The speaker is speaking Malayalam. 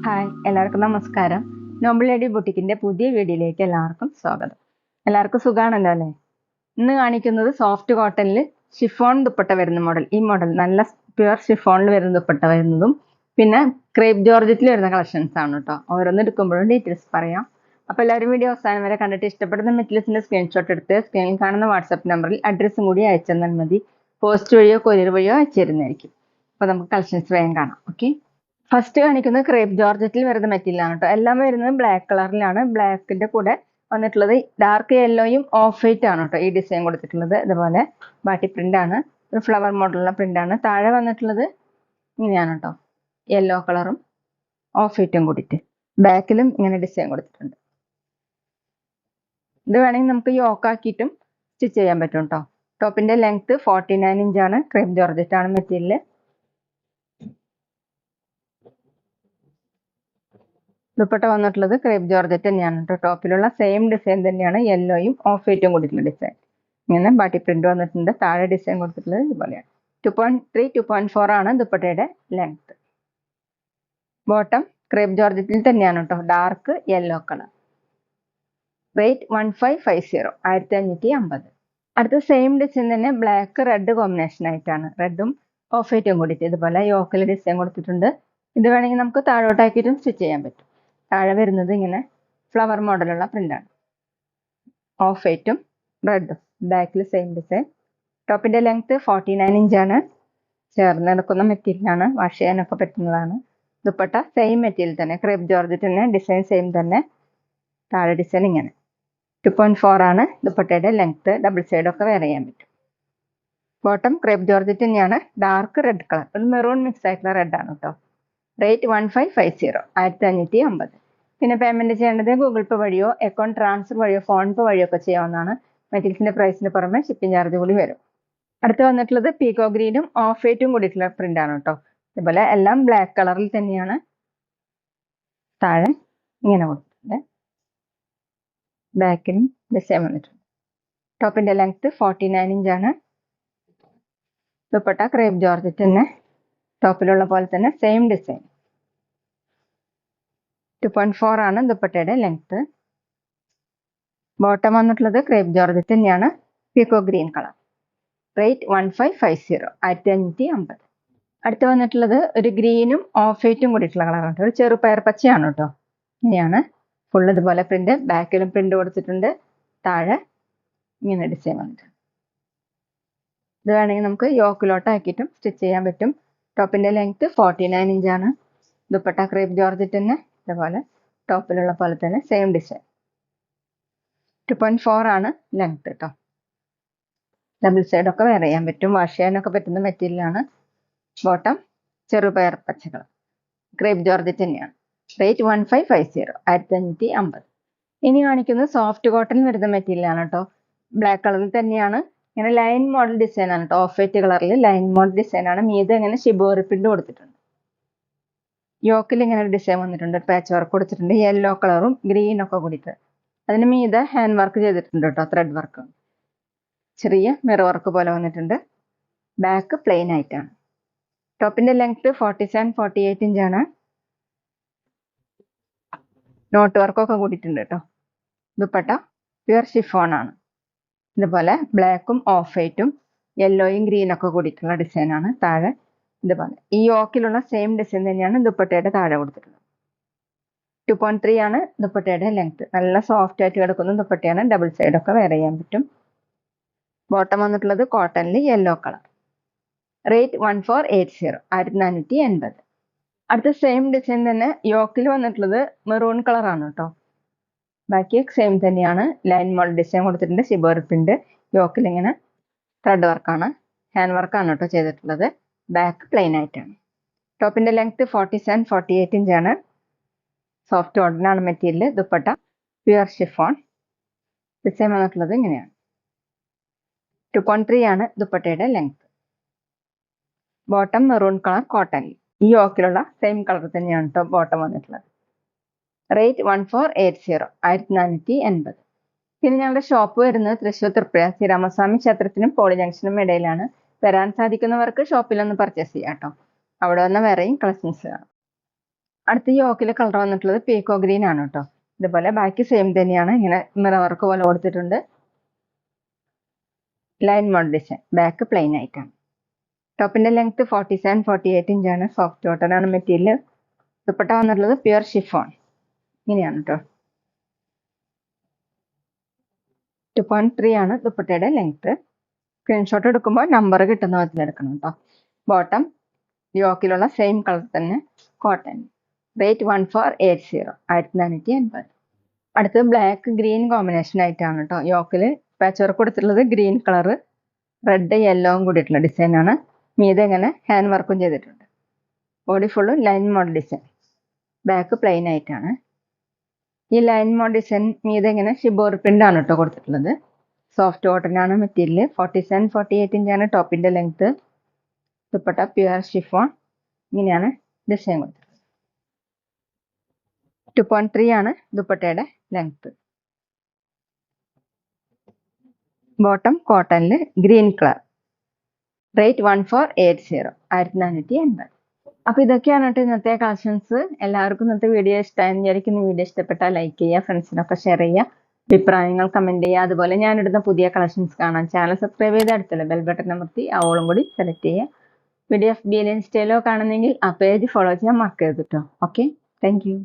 ഹായ്, എല്ലാവർക്കും നമസ്കാരം. നോബിൾ ലേഡി ബുട്ടിക്കിന്റെ പുതിയ വീഡിയോയിലേക്ക് എല്ലാവർക്കും സ്വാഗതം. എല്ലാവർക്കും സുഖാണല്ലോ അല്ലേ? ഇന്ന് കാണിക്കുന്നത് സോഫ്റ്റ് കോട്ടണിൽ ഷിഫോൺ ദുപ്പട്ട വരുന്ന മോഡൽ. ഈ മോഡൽ നല്ല പ്യുവർ ഷിഫോണിൽ വരുന്ന ദുപ്പട്ട വരുന്നതും പിന്നെ ക്രേപ്പ് ജോർജറ്റിൽ വരുന്ന കളക്ഷൻസ് ആണ് കേട്ടോ. ഓരോന്ന് എടുക്കുമ്പോഴും ഡീറ്റെയിൽസ് പറയാം. അപ്പോൾ എല്ലാവരും വീഡിയോ അവസാനം വരെ കണ്ടിട്ട് ഇഷ്ടപ്പെടുന്ന മെറ്റീരിയൽസിന്റെ സ്ക്രീൻഷോട്ട് എടുത്ത് സ്ക്രീനിൽ കാണുന്ന വാട്സാപ്പ് നമ്പറിൽ അഡ്രസ്സും കൂടി അയച്ചു തന്നാൽ മതി. പോസ്റ്റ് വഴിയോ കൊറിയർ വഴിയോ അയച്ചു തരുന്നതായിരിക്കും. അപ്പോൾ നമുക്ക് കളക്ഷൻസ് വേഗം കാണാം. ഓക്കെ, ഫസ്റ്റ് കാണിക്കുന്നത് ക്രേപ്പ് ജോർജറ്റിൽ വരുന്ന മെറ്റീരിയൽ ആണ് കേട്ടോ. എല്ലാം വരുന്നത് ബ്ലാക്ക് കളറിലാണ്. ബ്ലാക്കിന്റെ കൂടെ വന്നിട്ടുള്ളത് ഡാർക്ക് യെല്ലോയും ഓഫ് വൈറ്റ് ആണ് കേട്ടോ ഈ ഡിസൈൻ കൊടുത്തിട്ടുള്ളത്. ഇതുപോലെ ബാട്ടി പ്രിന്റ് ആണ്, ഒരു ഫ്ലവർ മോഡലുള്ള പ്രിന്റ് ആണ്. താഴെ വന്നിട്ടുള്ളത് ഇങ്ങനെയാണ് കേട്ടോ, യെല്ലോ കളറും ഓഫ് വൈറ്റും കൂടിയിട്ട്. ബാക്കിലും ഇങ്ങനെ ഡിസൈൻ കൊടുത്തിട്ടുണ്ട്. ഇത് വേണമെങ്കിൽ നമുക്ക് യോക്കാക്കിയിട്ടും സ്റ്റിച്ച് ചെയ്യാൻ പറ്റും കേട്ടോ. ടോപ്പിന്റെ ലെങ്ത് 49 ഇഞ്ചാണ്. ക്രേപ്പ് ജോർജറ്റ് ആണ് മെറ്റീരിയൽ. ദുപ്പട്ട വന്നിട്ടുള്ളത് ക്രേപ്പ് ജോർജറ്റ് തന്നെയാണ് കേട്ടോ. ടോപ്പിലുള്ള സെയിം ഡിസൈൻ തന്നെയാണ്, യെല്ലോയും ഓഫ് വൈറ്റും കൂടിയിട്ടുള്ള ഡിസൈൻ. ഇങ്ങനെ ബാട്ടി പ്രിന്റ് വന്നിട്ടുണ്ട്. താഴെ ഡിസൈൻ കൊടുത്തിട്ടുള്ളത് ഇതുപോലെയാണ്. 2.3 2.4 ആണ് ദുപ്പട്ടയുടെ ലെങ്ത്. ബോട്ടം ക്രേപ്പ് ജോർജറ്റിൽ തന്നെയാണ് കേട്ടോ, ഡാർക്ക് യെല്ലോ കളർ. റേറ്റ് 1550, 1550. അടുത്ത സെയിം ഡിസൈൻ തന്നെ ബ്ലാക്ക് റെഡ് കോമ്പിനേഷൻ ആയിട്ടാണ്. റെഡും ഓഫ് വൈറ്റും കൂടിയിട്ട് ഇതുപോലെ യോക്കിൽ ഡിസൈൻ കൊടുത്തിട്ടുണ്ട്. ഇത് വേണമെങ്കിൽ നമുക്ക് താഴോട്ടാക്കിയിട്ടും സ്റ്റിച്ച് ചെയ്യാൻ പറ്റും. താഴെ വരുന്നത് ഇങ്ങനെ ഫ്ലവർ മോഡലുള്ള പ്രിന്റാണ്, ഓഫ് വൈറ്റും റെഡും. ബാക്കിൽ സെയിം ഡിസൈൻ. ടോപ്പിന്റെ ലെങ്ത് 49 ഇഞ്ചാണ്. ചേർന്ന് എടുക്കുന്ന മെറ്റീരിയലാണ്, വാഷ് ചെയ്യാനൊക്കെ പറ്റുന്നതാണ്. ദുപ്പട്ട സെയിം മെറ്റീരിയൽ തന്നെ, ക്രേപ്പ് ജോർജറ്റ് തന്നെ, ഡിസൈൻ സെയിം തന്നെ. താഴെ ഡിസൈൻ ഇങ്ങനെ 2.4 ആണ് ദുപ്പട്ടയുടെ ലെങ്ത്. ഡബിൾ സൈഡൊക്കെ വെയർ ചെയ്യാൻ പറ്റും. ബോട്ടം ക്രേപ്പ് ജോർജറ്റ് തന്നെയാണ്, ഡാർക്ക് റെഡ് കളർ, ഒരു മെറൂൺ മിക്സ് ആയിട്ടുള്ള റെഡ് ആണ് കേട്ടോ. റേറ്റ് 1550, 1550. പിന്നെ പേയ്മെന്റ് ചെയ്യേണ്ടത് ഗൂഗിൾ പേ വഴിയോ അക്കൗണ്ട് ട്രാൻസ്ഫർ വഴിയോ ഫോൺ പേ വഴിയോ ഒക്കെ ചെയ്യാവുന്നതാണ്. മെറ്റീരിയൽസിന്റെ പ്രൈസിന് പുറമെ ഷിപ്പിംഗ് ചാർജ് കൂടി വരും. അടുത്ത് വന്നിട്ടുള്ളത് പീകോ ഗ്രീനും ഓഫ് വൈറ്റും കൂടിയിട്ടുള്ള പ്രിന്റ് ആണ് കേട്ടോ. ഇതുപോലെ എല്ലാം ബ്ലാക്ക് കളറിൽ തന്നെയാണ്. താഴെ ഇങ്ങനെ കൊടുത്തിട്ടുണ്ട്. ബാക്കിലും ഡിസൈൻ വന്നിട്ടുണ്ട്. ടോപ്പിന്റെ ലെങ്ത് 49 ഇഞ്ചാണ്. ദുപ്പട്ട ക്രേപ്പ് ജോർജറ്റ് തന്നെ, ടോപ്പിലുള്ള പോലെ തന്നെ സെയിം ഡിസൈൻ. 2.4 ആണ് ദുപ്പട്ടയുടെ ലെങ്ത്. ബോട്ടം വന്നിട്ടുള്ളത് ക്രേപ്പ് ജോർജറ്റ് തന്നെയാണ്, പീകോ ഗ്രീൻ കളർ. റേറ്റ് 1550, 1550. അടുത്ത് വന്നിട്ടുള്ളത് ഒരു ഗ്രീനും ഓഫ് വൈറ്റും കൂടിയിട്ടുള്ള കളറാണ്. ഒരു ചെറുപയർ പച്ചയാണ് കേട്ടോ. ഇങ്ങനെയാണ് ഫുൾ ഇതുപോലെ പ്രിന്റ്. ബാക്കിലും പ്രിന്റ് കൊടുത്തിട്ടുണ്ട്. താഴെ ഇങ്ങനെ ഡിസൈൻ വന്നിട്ടുണ്ട്. ഇത് വേണമെങ്കിൽ നമുക്ക് യോക്കിലോട്ട് ആക്കിയിട്ടും സ്റ്റിച്ച് ചെയ്യാൻ പറ്റും. ടോപ്പിന്റെ ലെങ്ത് 49 ഇഞ്ചാണ്. ദുപ്പട്ട ക്രേപ്പ് ജോർജറ്റ് തന്നെ, ഇതുപോലെ ടോപ്പിലുള്ള പോലെ തന്നെ സെയിം ഡിസൈൻ. 2.4 ആണ് ലെങ്ത് കേട്ടോ. ഡബിൾ സൈഡൊക്കെ വെയർ ചെയ്യാൻ പറ്റും, വാഷ് ചെയ്യാനൊക്കെ പറ്റുന്ന മെറ്റീരിയലാണ്. ബോട്ടം ചെറുപയർ പച്ചകൾ, ക്രേപ്പ് ജോർജറ്റ് തന്നെയാണ്. റേറ്റ് 1550, 1550. ഇനി കാണിക്കുന്നത് സോഫ്റ്റ് കോട്ടൺ വരുന്ന മെറ്റീരിയൽ ആണ് കേട്ടോ. ബ്ലാക്ക് കളറിൽ തന്നെയാണ്. ഇങ്ങനെ ലൈൻ മോഡൽ ഡിസൈൻ ആണ് കേട്ടോ. ഓഫ് വൈറ്റ് കളറിൽ ലൈൻ മോഡൽ ഡിസൈൻ ആണ്. മീതെ ഇങ്ങനെ ഷിബോറി പ്രിന്റ് കൊടുത്തിട്ടുണ്ട്. യോക്കിൽ ഇങ്ങനെ ഒരു ഡിസൈൻ വന്നിട്ടുണ്ട്, പാച്ച് വർക്ക് കൊടുത്തിട്ടുണ്ട്. യെല്ലോ കളറും ഗ്രീൻ ഒക്കെ കൂടിയിട്ട്. അതിന് മീതെ ഹാൻഡ് വർക്ക് ചെയ്തിട്ടുണ്ട് കേട്ടോ, ത്രെഡ് വർക്ക്. ചെറിയ മിറർ വർക്ക് പോലെ വന്നിട്ടുണ്ട്. ബാക്ക് പ്ലെയിൻ ആയിട്ടാണ്. ടോപ്പിന്റെ ലെങ്ത് 47-48 ഇഞ്ചാണ്. നോട്ട് വർക്കൊക്കെ കൂടിയിട്ടുണ്ട് കേട്ടോ. ദുപ്പട്ട പ്യുവർ ഷിഫോൺ ആണ്. ഇതുപോലെ ബ്ലാക്കും ഓഫ് വൈറ്റും യെല്ലോയും ഗ്രീനൊക്കെ കൂടിയിട്ടുള്ള ഡിസൈനാണ്. താഴെ ഇതുപോലെ ഈ യോക്കിലുള്ള സെയിം ഡിസൈൻ തന്നെയാണ് ദുപ്പട്ടയുടെ താഴെ കൊടുത്തിട്ടുള്ളത്. 2.3 ആണ് ദുപ്പട്ടയുടെ ലെങ്ത്. നല്ല സോഫ്റ്റ് ആയിട്ട് കിടക്കുന്ന ദുപ്പട്ടയാണ്. ഡബിൾ സൈഡൊക്കെ വെയർ ചെയ്യാൻ പറ്റും. ബോട്ടം വന്നിട്ടുള്ളത് കോട്ടണിൽ യെല്ലോ കളർ. റേറ്റ് 1480, 1480. അടുത്ത സെയിം ഡിസൈൻ തന്നെ യോക്കിൽ വന്നിട്ടുള്ളത് മെറൂൺ കളർ ആണ് കേട്ടോ. ബാക്കി സെയിം തന്നെയാണ്. ലൈൻ മോഡൽ ഡിസൈൻ കൊടുത്തിട്ടുണ്ട്, ഷിബോറി പ്രിന്റ്. യോക്കിൽ ഇങ്ങനെ ത്രെഡ് വർക്കാണ്, ഹാൻഡ് വർക്കാണ് കേട്ടോ ചെയ്തിട്ടുള്ളത്. ബാക്ക് പ്ലെയിൻ ആയിട്ടാണ്. ടോപ്പിന്റെ ലെങ്ത് 47-48 ഇഞ്ചാണ്. സോഫ്റ്റ് കോട്ടൺ ആണ് material. Dupatta pure chiffon. Design വന്നിട്ടുള്ളത് ഇങ്ങനെയാണ്. 2.3 ആണ് ദുപ്പട്ടയുടെ length. Bottom maroon colour cotton. ഈ യോക്കിലുള്ള സെയിം കളർ തന്നെയാണ് കേട്ടോ ബോട്ടം വന്നിട്ടുള്ളത്. റേറ്റ് 1480, 1480. പിന്നെ ഞങ്ങളുടെ ഷോപ്പ് വരുന്നത് തൃശ്ശൂർ തൃപ്പുഴ ശ്രീരാമസ്വാമി ക്ഷേത്രത്തിനും പോളി ജംഗ്ഷനും ഇടയിലാണ്. വരാൻ സാധിക്കുന്നവർക്ക് ഷോപ്പിലൊന്ന് പർച്ചേസ് ചെയ്യാം കേട്ടോ. അവിടെ വന്ന വേറെയും കളക്ഷൻസ് കാണാം. അടുത്ത യോക്കിലെ കളർ വന്നിട്ടുള്ളത് പീക്കോ ഗ്രീൻ ആണ് കേട്ടോ. ഇതുപോലെ ബാക്കി സെയിം തന്നെയാണ്, ഇങ്ങനെ മിറർ വർക്ക് പോലെ കൊടുത്തിട്ടുണ്ട്. Line mode design, back plain ആയിട്ടാണ്. ടോപ്പിന്റെ ലെങ്ത് 47-48 ഇഞ്ചാണ്. സോഫ്റ്റ് കോട്ടൺ ആണ് മെറ്റീരിയൽ. ദുപ്പട്ട വന്നിട്ടുള്ളത് പ്യുർ ഷിഫോൺ, ഇങ്ങനെയാണ് കേട്ടോ. 2.3 ആണ് ദുപ്പട്ടയുടെ ലെങ്ത്. സ്ക്രീൻഷോട്ട് എടുക്കുമ്പോൾ നമ്പർ കിട്ടുന്ന വിധത്തിൽ എടുക്കണം കേട്ടോ. ബോട്ടം യോക്കിലുള്ള സെയിം കളർ തന്നെ, കോട്ടൺ. റേറ്റ് 1480, 1480. അടുത്തത് ബ്ലാക്ക് ഗ്രീൻ കോമ്പിനേഷൻ ആയിട്ടാണ് കേട്ടോ. യോക്കില് പാച്ച് വർക്ക് കൊടുത്തിട്ടുള്ളത് ഗ്രീൻ കളർ, റെഡ് യെല്ലോവും കൂടിയിട്ടുള്ള ഡിസൈനാണ്. മീതെ ഇങ്ങനെ ഹാൻഡ് വർക്കും ചെയ്തിട്ടുണ്ട്. ബോഡി ഫുള്ളും line mode design, back plain ആയിട്ടാണ്. ഈ ലൈൻ മോഡ് ഡിസൈൻ മീതെ ഇങ്ങനെ ഷിബോർ പ്രിന്റ് ആണ് കേട്ടോ കൊടുത്തിട്ടുള്ളത്. സോഫ്റ്റ് കോട്ടൺ ആണ് മെറ്റീരിയൽ. 47-48 ഇഞ്ചാണ് ടോപ്പിന്റെ ലെങ്ത്. ദുപ്പട്ട പ്യുർ ഷിഫോൺ, ഇങ്ങനെയാണ് ഡിസൈൻ കൊടുത്തിട്ടുള്ളത്. 2.3 ആണ് ദുപ്പട്ടയുടെ ലെങ്ത്. ബോട്ടം കോട്ടണിൽ ഗ്രീൻ കളർ. റേറ്റ് 1480, 1480. അപ്പൊ ഇതൊക്കെയാണ് കേട്ടോ ഇന്നത്തെ കളക്ഷൻസ്. എല്ലാവർക്കും ഇന്നത്തെ വീഡിയോ ഇഷ്ടമായി വിചാരിക്കുന്നു. വീഡിയോ ഇഷ്ടപ്പെട്ടാൽ ലൈക്ക് ചെയ്യുക, ഫ്രണ്ട്സിനൊക്കെ ഷെയർ ചെയ്യുക, അഭിപ്രായങ്ങൾ കമന്റ് ചെയ്യുക. അതുപോലെ ഞാനിടുന്ന പുതിയ കളക്ഷൻസ് കാണാൻ ചാനൽ സബ്സ്ക്രൈബ് ചെയ്ത് അടുത്തുള്ള ബെൽ ബട്ടൺ അമർത്തി അവളും കൂടി സെലക്ട് ചെയ്യുക. വീഡിയോ FB ഇൻസ്റ്റയിലോ കാണുന്നെങ്കിൽ ആ പേജ് ഫോളോ ചെയ്യാൻ മറക്കരുത് കേട്ടോ. Okay, thank you.